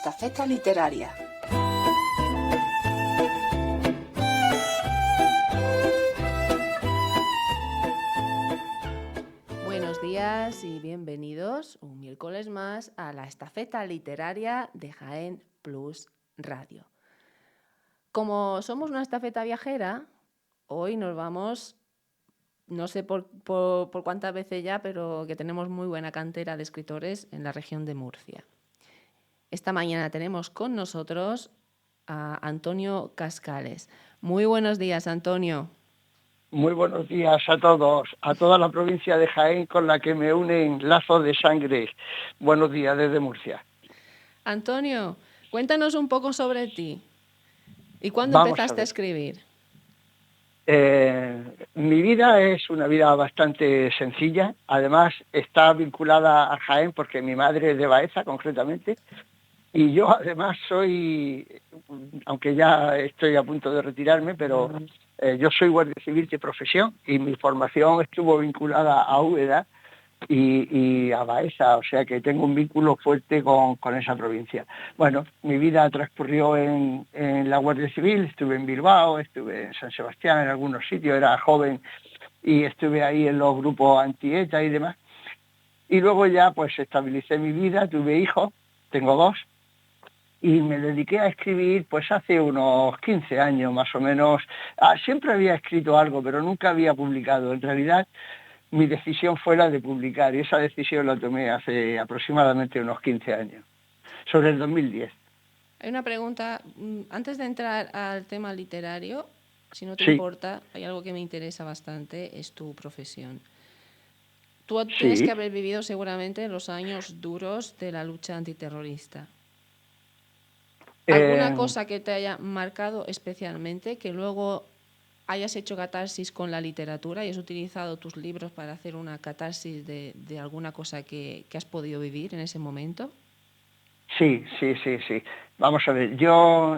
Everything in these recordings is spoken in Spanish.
estafeta literaria. Buenos días y bienvenidos un miércoles más a la estafeta literaria de Jaén Plus Radio. Como somos una estafeta viajera, hoy nos vamos, no sé por cuántas veces ya, pero que tenemos muy buena cantera de escritores en la región de Murcia. Esta mañana tenemos con nosotros a Antonio Cascales. Muy buenos días, Antonio. Muy buenos días a todos, a toda la provincia de Jaén con la que me unen lazos de sangre. Buenos días desde Murcia. Antonio, cuéntanos un poco sobre ti. ¿Y cuándo Vamos a empezaste a ver. escribir? Mi vida es una vida bastante sencilla. Además, está vinculada a Jaén porque mi madre es de Baeza, concretamente. Y yo además soy, aunque ya estoy a punto de retirarme, pero yo soy guardia civil de profesión y mi formación estuvo vinculada a Úbeda y a Baeza, o sea que tengo un vínculo fuerte con esa provincia. Bueno, mi vida transcurrió en la Guardia Civil, estuve en Bilbao, estuve en San Sebastián, en algunos sitios, era joven y estuve ahí en los grupos anti-ETA y demás. Y luego ya pues estabilicé mi vida, tuve hijos, tengo dos, y me dediqué a escribir pues hace unos 15 años más o menos. Siempre había escrito algo, pero nunca había publicado. En realidad mi decisión fue la de publicar y esa decisión la tomé hace aproximadamente unos 15 años, sobre el 2010. Hay una pregunta, antes de entrar al tema literario, si no te Sí, importa, hay algo que me interesa bastante, es tu profesión. Tú tienes que sí. haber vivido seguramente los años duros de la lucha antiterrorista. ¿Alguna Eh, cosa que te haya marcado especialmente, que luego hayas hecho catarsis con la literatura y has utilizado tus libros para hacer una catarsis de alguna cosa que has podido vivir en ese momento? Sí. Vamos a ver, yo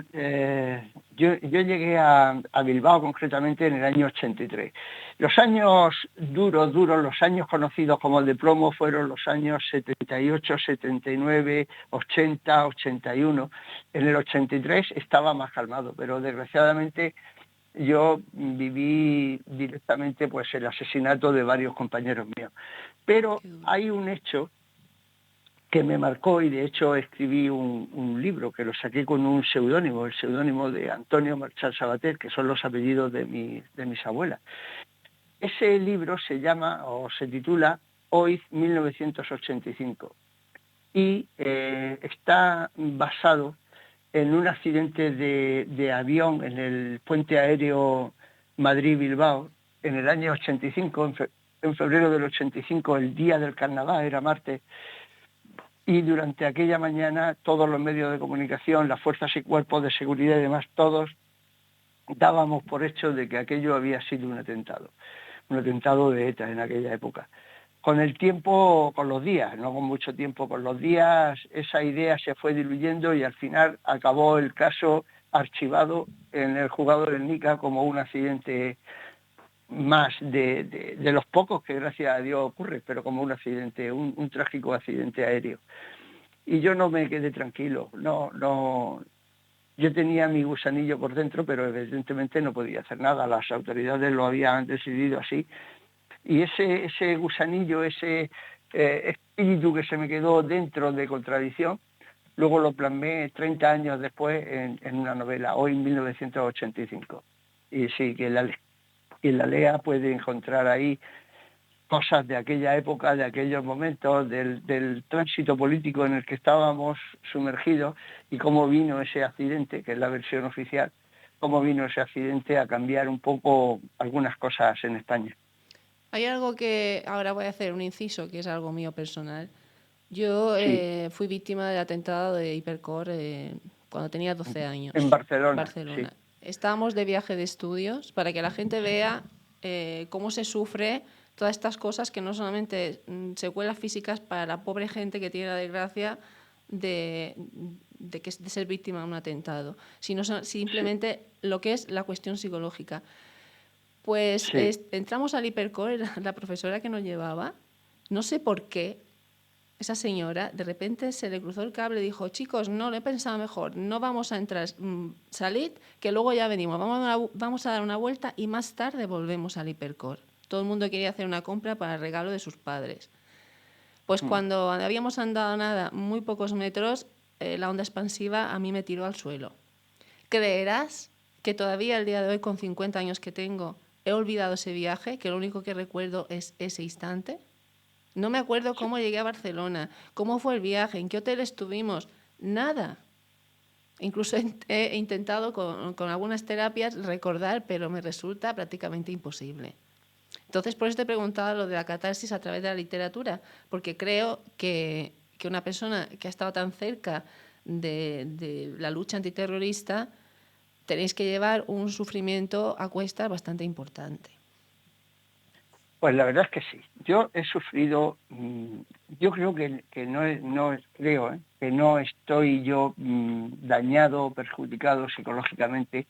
llegué a Bilbao concretamente en el año 83. Los años duros, los años conocidos como el de plomo fueron los años 78, 79, 80, 81. En el 83 estaba más calmado, pero desgraciadamente yo viví directamente pues el asesinato de varios compañeros míos. Pero Qué duro. hay un hecho que me marcó y de hecho escribí un libro que lo saqué con un seudónimo, el seudónimo de Antonio Marchal Sabater, que son los apellidos de mis abuelas. Ese libro se llama o se titula Hoy 1985 y está basado en un accidente de avión en el puente aéreo Madrid-Bilbao en el año 85, en febrero del 85, el día del carnaval, era martes. Y durante aquella mañana todos los medios de comunicación, las fuerzas y cuerpos de seguridad y demás, todos dábamos por hecho de que aquello había sido un atentado de ETA en aquella época. Con el tiempo, con los días, no con mucho tiempo, con los días, esa idea se fue diluyendo y al final acabó el caso archivado en el juzgado del Nica como un accidente más de los pocos que gracias a Dios ocurre, pero como un accidente, un trágico accidente aéreo. Y yo no me quedé tranquilo, no, yo tenía mi gusanillo por dentro, pero evidentemente no podía hacer nada, las autoridades lo habían decidido así, y ese gusanillo, ese espíritu que se me quedó dentro de contradicción, luego lo plasmé 30 años después en una novela, Hoy 1985. Y sí, quien la lea puede encontrar ahí cosas de aquella época, de aquellos momentos, del tránsito político en el que estábamos sumergidos y cómo vino ese accidente, que es la versión oficial, cómo vino ese accidente a cambiar un poco algunas cosas en España. Hay algo que ahora voy a hacer un inciso, que es algo mío personal. Yo Sí, fui víctima del atentado de Hipercor cuando tenía en 12 en años, Barcelona, sí, Barcelona. Estábamos de viaje de estudios para que la gente vea cómo se sufre todas estas cosas que no solamente secuelas físicas para la pobre gente que tiene la desgracia de, de ser víctima de un atentado, sino sí, simplemente lo que es la cuestión psicológica. Pues sí, entramos al Hipercore, la profesora que nos llevaba, no sé por qué, esa señora, de repente se le cruzó el cable y dijo, chicos, no, lo he pensado mejor, no vamos a entrar, salid, que luego ya venimos, vamos a dar una vuelta y más tarde volvemos al Hipercor. Todo el mundo quería hacer una compra para el regalo de sus padres. Pues cuando habíamos andado nada, muy pocos metros, la onda expansiva a mí me tiró al suelo. ¿Creerás que todavía el día de hoy, con 50 años que tengo, he olvidado ese viaje, que lo único que recuerdo es ese instante? No me acuerdo cómo llegué a Barcelona, cómo fue el viaje, en qué hotel estuvimos, nada. Incluso he intentado con algunas terapias recordar, pero me resulta prácticamente imposible. Entonces, por eso te he preguntado lo de la catarsis a través de la literatura, porque creo que una persona que ha estado tan cerca de la lucha antiterrorista, tenéis que llevar un sufrimiento a cuestas bastante importante. Pues la verdad es que sí. Yo he sufrido, yo creo que creo que no estoy yo dañado o perjudicado psicológicamente,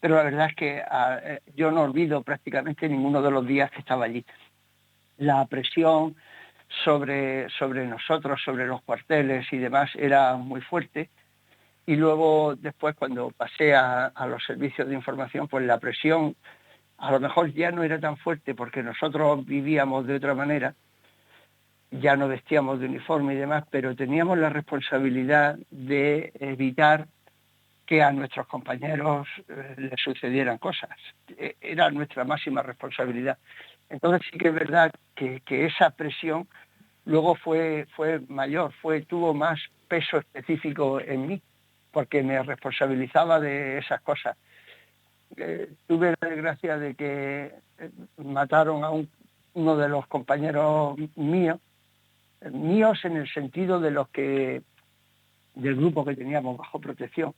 pero la verdad es que yo no olvido prácticamente ninguno de los días que estaba allí. La presión sobre nosotros, sobre los cuarteles y demás, era muy fuerte. Y luego, después, cuando pasé a los servicios de información, pues la presión a lo mejor ya no era tan fuerte porque nosotros vivíamos de otra manera, ya no vestíamos de uniforme y demás, pero teníamos la responsabilidad de evitar que a nuestros compañeros les sucedieran cosas. Era nuestra máxima responsabilidad. Entonces sí que es verdad que esa presión luego fue mayor, tuvo más peso específico en mí, porque me responsabilizaba de esas cosas. Tuve la desgracia de que mataron a uno de los compañeros míos en el sentido de los que del grupo que teníamos bajo protección,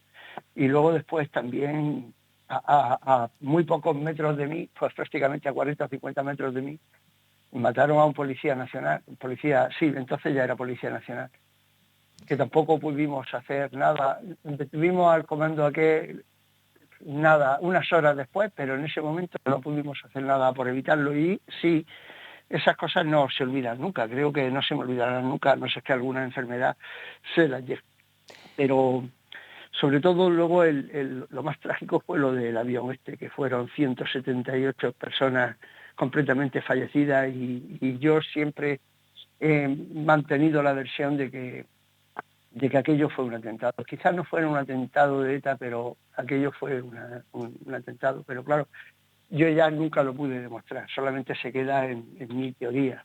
y luego después también a muy pocos metros de mí, pues prácticamente a 40 o 50 metros de mí, mataron a un policía nacional, entonces ya era policía nacional, que tampoco pudimos hacer nada. Detuvimos al comando aquel nada, unas horas después, pero en ese momento no pudimos hacer nada por evitarlo. Y sí, esas cosas no se olvidan nunca, creo que no se me olvidarán nunca, no sé, que alguna enfermedad se las lleve. Pero sobre todo luego lo más trágico fue lo del avión que fueron 178 personas completamente fallecidas, y yo siempre he mantenido la versión de que aquello fue un atentado. Quizás no fuera un atentado de ETA, pero aquello fue un atentado. Pero claro, yo ya nunca lo pude demostrar, solamente se queda en mi teoría.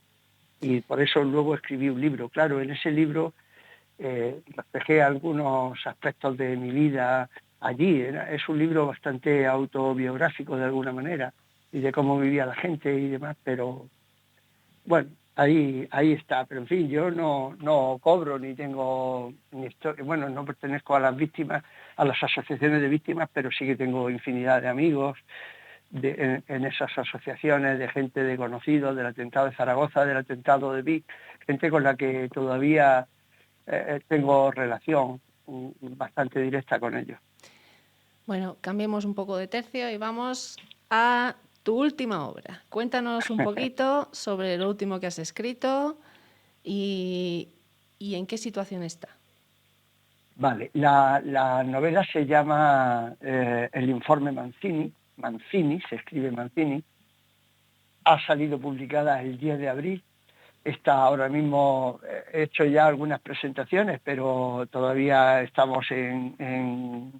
Y por eso luego escribí un libro. Claro, en ese libro reflejé algunos aspectos de mi vida allí. Es un libro bastante autobiográfico de alguna manera, y de cómo vivía la gente y demás, pero bueno, ahí está. Pero en fin, yo no cobro ni tengo bueno, no pertenezco a las víctimas, a las asociaciones de víctimas, pero sí que tengo infinidad de amigos en esas asociaciones, de gente de conocidos, del atentado de Zaragoza, del atentado de Vic, gente con la que todavía tengo relación bastante directa con ellos. Bueno, cambiemos un poco de tercio y vamos a tu última obra. Cuéntanos un poquito sobre lo último que has escrito y en qué situación está. Vale, la novela se llama El informe Manzini, se escribe Manzini, ha salido publicada el 10 de abril, está ahora mismo, he hecho ya algunas presentaciones, pero todavía estamos empezando.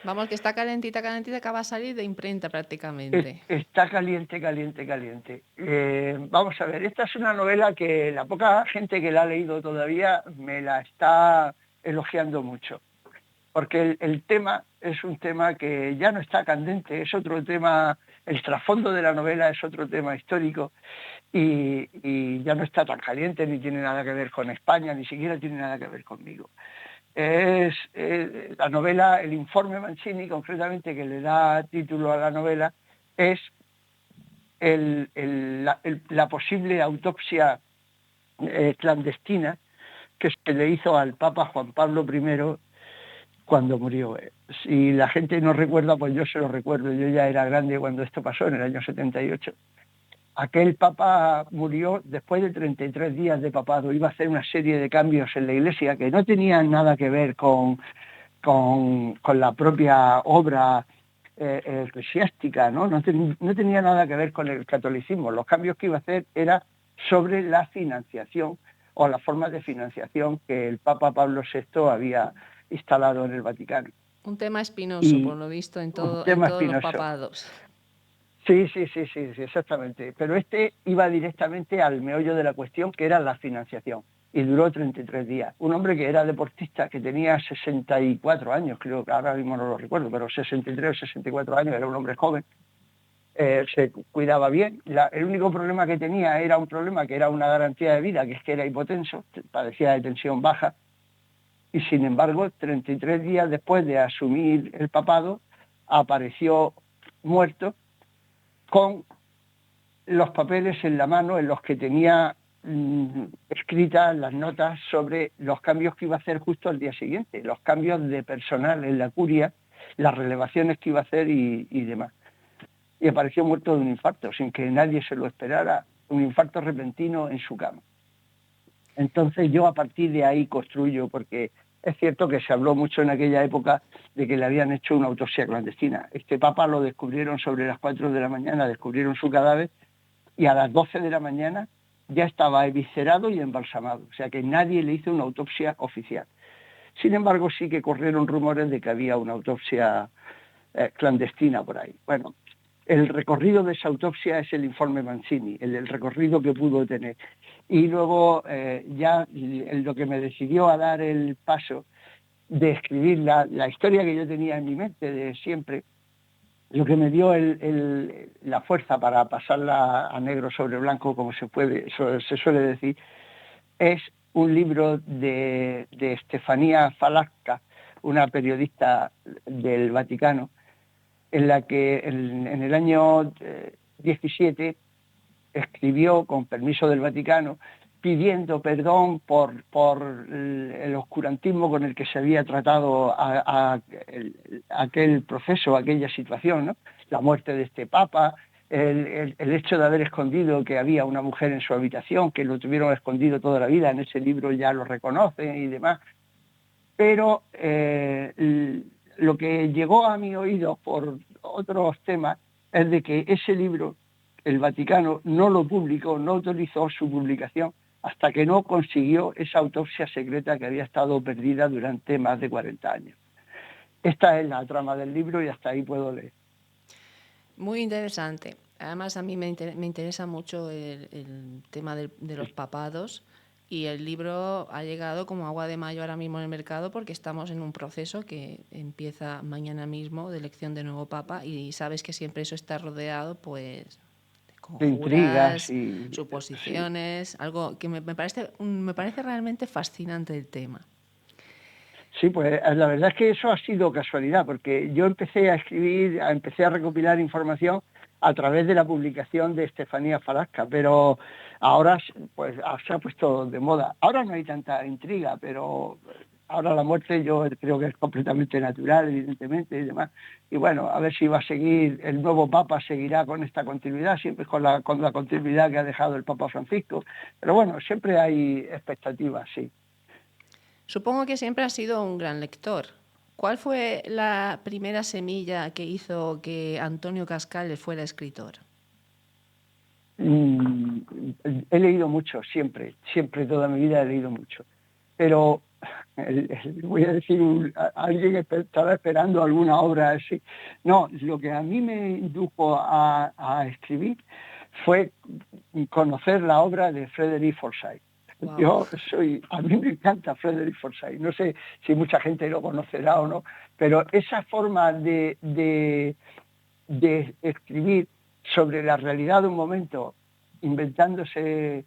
Vamos, que está calentita, que acaba de salir de imprenta prácticamente. Está caliente. Vamos a ver, esta es una novela que la poca gente que la ha leído todavía me la está elogiando mucho, porque el tema es un tema que ya no está candente, es otro tema, el trasfondo de la novela es otro tema histórico, y ya no está tan caliente, ni tiene nada que ver con España, ni siquiera tiene nada que ver conmigo. Es la novela, el informe Manzini, concretamente, que le da título a la novela, es la posible autopsia clandestina que se le hizo al Papa Juan Pablo I cuando murió. Si la gente no recuerda, pues yo se lo recuerdo. Yo ya era grande cuando esto pasó, en el año 78. aquel papa murió después de 33 días de papado. Iba a hacer una serie de cambios en la Iglesia que no tenían nada que ver con la propia obra eclesiástica, ¿no? No tenía nada que ver con el catolicismo. Los cambios que iba a hacer era sobre la financiación o las formas de financiación que el Papa Pablo VI había instalado en el Vaticano. Un tema espinoso, por Y lo visto, en un tema todos los espinoso. papados. Sí, exactamente. Pero este iba directamente al meollo de la cuestión, que era la financiación. Y duró 33 días. Un hombre que era deportista, que tenía 64 años, creo que ahora mismo no lo recuerdo, pero 63 o 64 años, era un hombre joven, se cuidaba bien. El único problema que tenía era un problema que era una garantía de vida, que es que era hipotenso, padecía de tensión baja, y sin embargo, 33 días después de asumir el papado, apareció muerto con los papeles en la mano en los que tenía escritas las notas sobre los cambios que iba a hacer justo al día siguiente, los cambios de personal en la curia, las relevaciones que iba a hacer y demás. Y apareció muerto de un infarto, sin que nadie se lo esperara, un infarto repentino en su cama. Entonces yo a partir de ahí construyo, porque es cierto que se habló mucho en aquella época de que le habían hecho una autopsia clandestina. Este papa lo descubrieron sobre las 4 de la mañana, descubrieron su cadáver, y a las 12 de la mañana ya estaba eviscerado y embalsamado, o sea que nadie le hizo una autopsia oficial. Sin embargo, sí que corrieron rumores de que había una autopsia clandestina por ahí. Bueno, el recorrido de esa autopsia es el informe Mancini, el recorrido que pudo tener. Y luego ya lo que me decidió a dar el paso de escribir la historia que yo tenía en mi mente de siempre, lo que me dio la fuerza para pasarla a negro sobre blanco, como se suele decir, es un libro de Estefanía Falasca, una periodista del Vaticano, en la que en el año 17 escribió, con permiso del Vaticano, pidiendo perdón por el oscurantismo con el que se había tratado aquel proceso, aquella situación, ¿no? La muerte de este papa, el hecho de haber escondido que había una mujer en su habitación, que lo tuvieron escondido toda la vida, en ese libro ya lo reconocen y demás. Pero lo que llegó a mi oído por otros temas es de que ese libro el Vaticano no lo publicó, no autorizó su publicación hasta que no consiguió esa autopsia secreta que había estado perdida durante más de 40 años. Esta es la trama del libro y hasta ahí puedo leer. Muy interesante. Además, a mí me interesa mucho el tema de los papados, y el libro ha llegado como agua de mayo ahora mismo en el mercado, porque estamos en un proceso que empieza mañana mismo de elección de nuevo papa, y sabes que siempre eso está rodeado pues de Intrigas conjuras, y suposiciones, algo que me parece realmente fascinante el tema. Sí, pues la verdad es que eso ha sido casualidad, porque yo empecé a escribir, empecé a recopilar información a través de la publicación de Estefanía Falasca, pero ahora pues se ha puesto de moda. Ahora no hay tanta intriga, pero ahora la muerte yo creo que es completamente natural, evidentemente, y demás. Y bueno, a ver si va a seguir, el nuevo Papa seguirá con esta continuidad, siempre con la continuidad que ha dejado el Papa Francisco. Pero bueno, siempre hay expectativas, sí. Supongo que siempre has sido un gran lector. ¿Cuál fue la primera semilla que hizo que Antonio Cascale fuera escritor? He leído mucho, siempre, toda mi vida he leído mucho. Pero voy a decir, alguien estaba esperando alguna obra así. No, lo que a mí me indujo a escribir fue conocer la obra de Frederick Forsyth. Wow. A mí me encanta Frederick Forsyth. No sé si mucha gente lo conocerá o no, pero esa forma de escribir sobre la realidad de un momento, inventándose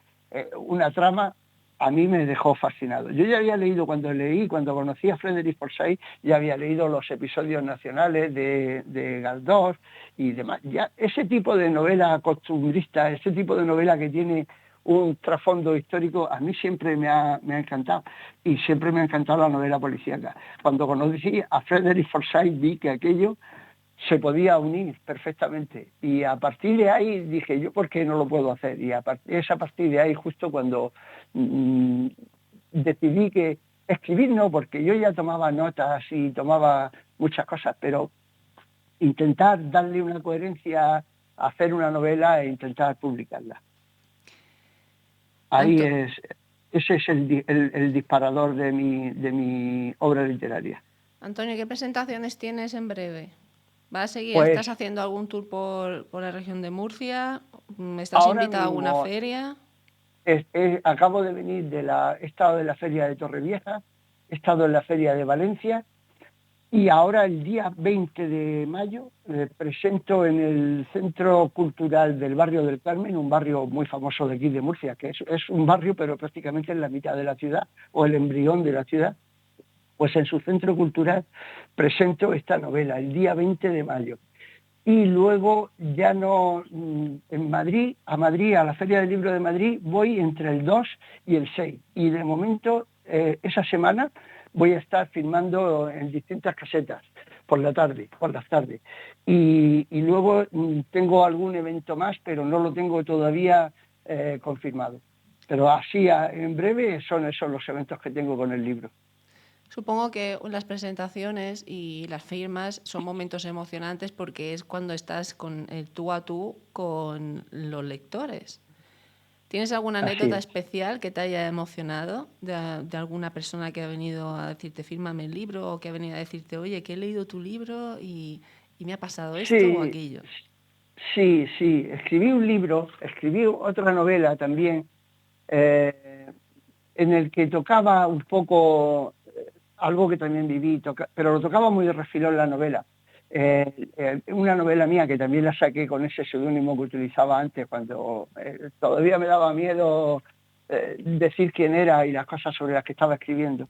una trama, a mí me dejó fascinado. Yo ya había leído, cuando conocí a Frederick Forsyth, ya había leído los episodios nacionales de Galdós y demás. Ya ese tipo de novela costumbrista, ese tipo de novela que tiene un trasfondo histórico, a mí siempre me ha encantado, y siempre me ha encantado la novela policíaca. Cuando conocí a Frederick Forsyth vi que aquello se podía unir perfectamente. Y a partir de ahí dije, ¿yo por qué no lo puedo hacer? Y es a partir de ahí justo cuando decidí que escribir no, porque yo ya tomaba notas y tomaba muchas cosas, pero intentar darle una coherencia, hacer una novela e intentar publicarla. Ahí ese es el disparador de mi obra literaria. Antonio, ¿qué presentaciones tienes en breve? ¿Vas a seguir? Pues ¿Estás haciendo algún tour por la región de Murcia? ¿Estás ahora invitado a alguna mismo feria? acabo de venir he estado en la feria de Torrevieja, he estado en la feria de Valencia y ahora el día 20 de mayo presento en el Centro Cultural del Barrio del Carmen, un barrio muy famoso de aquí de Murcia, que es un barrio pero prácticamente en la mitad de la ciudad o el embrión de la ciudad. Pues en su centro cultural presento esta novela el día 20 de mayo. Y luego ya no, en Madrid, a la Feria del Libro de Madrid, voy entre el 2 y el 6. Y de momento, esa semana, voy a estar filmando en distintas casetas por las tardes. Y luego tengo algún evento más, pero no lo tengo todavía confirmado. Pero así, en breve, son esos los eventos que tengo con el libro. Supongo que las presentaciones y las firmas son momentos emocionantes porque es cuando estás con el tú a tú con los lectores. ¿Tienes alguna anécdota especial que te haya emocionado de alguna persona que ha venido a decirte fírmame el libro o que ha venido a decirte, oye, que he leído tu libro y me ha pasado esto o aquello? Sí, escribí otra novela también en el que tocaba un poco algo que también viví, pero lo tocaba muy de refilón la novela. Una novela mía que también la saqué con ese seudónimo que utilizaba antes, cuando todavía me daba miedo decir quién era y las cosas sobre las que estaba escribiendo.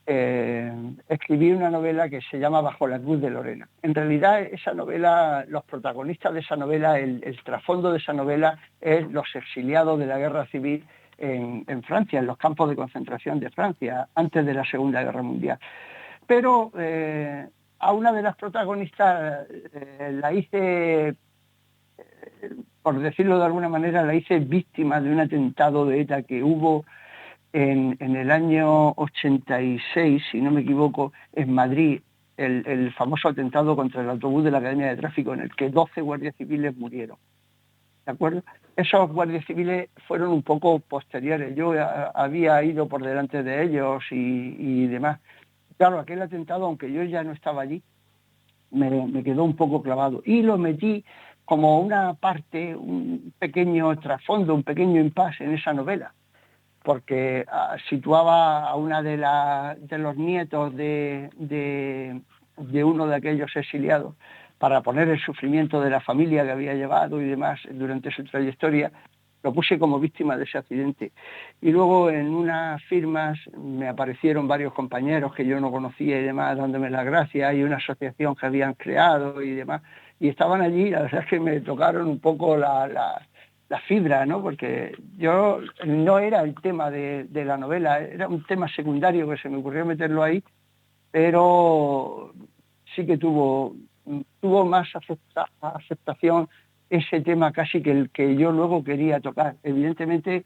Escribí una novela que se llama Bajo la Cruz de Lorena. En realidad, esa novela, los protagonistas de esa novela, el trasfondo de esa novela es los exiliados de la guerra civil en Francia, en los campos de concentración de Francia, antes de la Segunda Guerra Mundial. Pero a una de las protagonistas la hice, por decirlo de alguna manera, la hice víctima de un atentado de ETA que hubo en el año 86, si no me equivoco, en Madrid, el famoso atentado contra el autobús de la Academia de Tráfico, en el que 12 guardias civiles murieron. ¿De acuerdo? Esos guardias civiles fueron un poco posteriores. Yo había ido por delante de ellos y demás. Claro, aquel atentado, aunque yo ya no estaba allí, me quedó un poco clavado. Y lo metí como una parte, un pequeño trasfondo, un pequeño impasse en esa novela, porque situaba a una de los nietos de uno de aquellos exiliados para poner el sufrimiento de la familia que había llevado y demás durante su trayectoria. Lo puse como víctima de ese accidente. Y luego en unas firmas me aparecieron varios compañeros que yo no conocía y demás, dándome las gracias, y una asociación que habían creado y demás. Y estaban allí, la verdad es que me tocaron un poco la fibra, ¿no? Porque yo no era el tema de la novela, era un tema secundario que se me ocurrió meterlo ahí, pero sí que tuvo más aceptación ese tema casi que el que yo luego quería tocar, evidentemente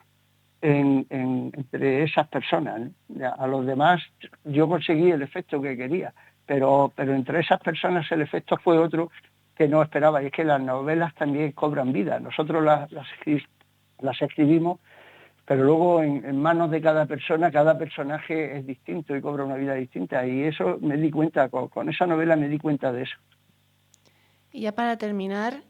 entre esas personas, ¿no? A los demás yo conseguí el efecto que quería, pero entre esas personas el efecto fue otro que no esperaba, y es que las novelas también cobran vida. Nosotros las escribimos, pero luego en manos de cada persona, cada personaje es distinto y cobra una vida distinta, y eso me di cuenta, con esa novela me di cuenta de eso. Y ya para terminar,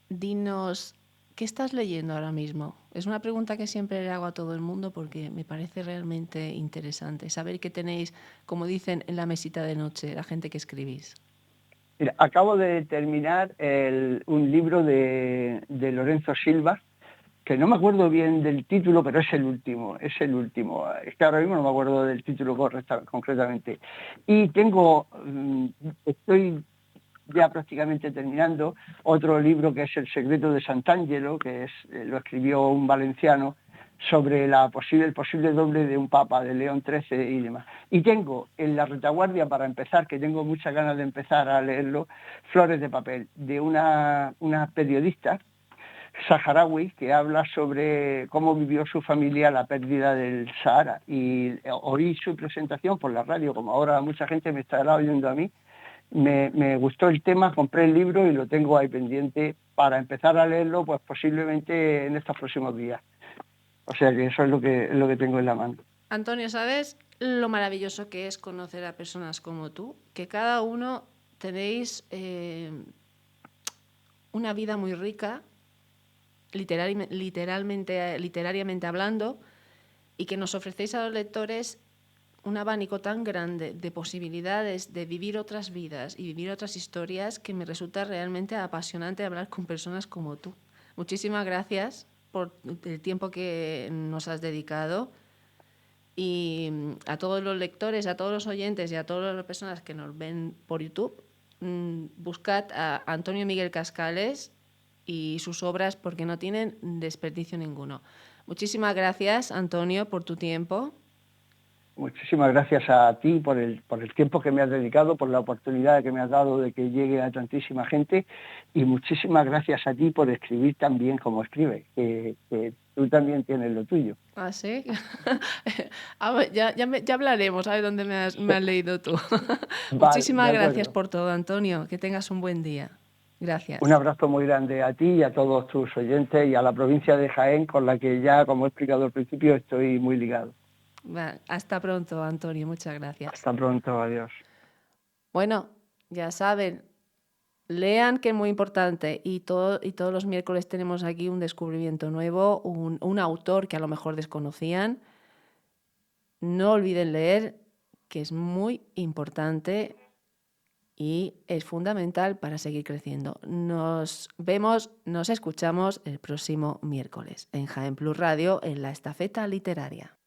dinos, ¿qué estás leyendo ahora mismo? Es una pregunta que siempre le hago a todo el mundo porque me parece realmente interesante saber qué tenéis, como dicen, en la mesita de noche, la gente que escribís. Mira, acabo de terminar un libro de Lorenzo Silva, que no me acuerdo bien del título, pero es el último. Es que ahora mismo no me acuerdo del título concretamente. Y estoy ya prácticamente terminando otro libro que es El secreto de Sant'Angelo, lo escribió un valenciano, sobre el posible doble de un papa, de León XIII y demás. Y tengo en la retaguardia, para empezar, que tengo muchas ganas de empezar a leerlo, Flores de papel, de una periodista saharaui que habla sobre cómo vivió su familia la pérdida del Sahara. Y oí su presentación por la radio, como ahora mucha gente me estará oyendo a mí. Me gustó el tema, compré el libro y lo tengo ahí pendiente para empezar a leerlo, pues posiblemente en estos próximos días. O sea que eso es lo que tengo en la mano. Antonio, ¿sabes lo maravilloso que es conocer a personas como tú? Que cada uno tenéis una vida muy rica, literariamente hablando, y que nos ofrecéis a los lectores un abanico tan grande de posibilidades de vivir otras vidas y vivir otras historias que me resulta realmente apasionante hablar con personas como tú. Muchísimas gracias por el tiempo que nos has dedicado y a todos los lectores, a todos los oyentes y a todas las personas que nos ven por YouTube, buscad a Antonio Miguel Cascales y sus obras porque no tienen desperdicio ninguno. Muchísimas gracias, Antonio, por tu tiempo. Muchísimas gracias a ti por el tiempo que me has dedicado, por la oportunidad que me has dado de que llegue a tantísima gente, y muchísimas gracias a ti por escribir tan bien como escribes, que tú también tienes lo tuyo. ¿Ah, sí? A ver, ya hablaremos, a ver dónde me has leído tú. Vale, de Muchísimas gracias acuerdo. por todo, Antonio. Que tengas un buen día. Gracias. Un abrazo muy grande a ti y a todos tus oyentes y a la provincia de Jaén, con la que ya, como he explicado al principio, estoy muy ligado. Hasta pronto, Antonio. Muchas gracias. Hasta pronto, adiós. Bueno, ya saben, lean, que es muy importante, y todos los miércoles tenemos aquí un descubrimiento nuevo, un autor que a lo mejor desconocían. No olviden leer, que es muy importante y es fundamental para seguir creciendo. Nos vemos, nos escuchamos el próximo miércoles en Jaén Plus Radio en la Estafeta Literaria.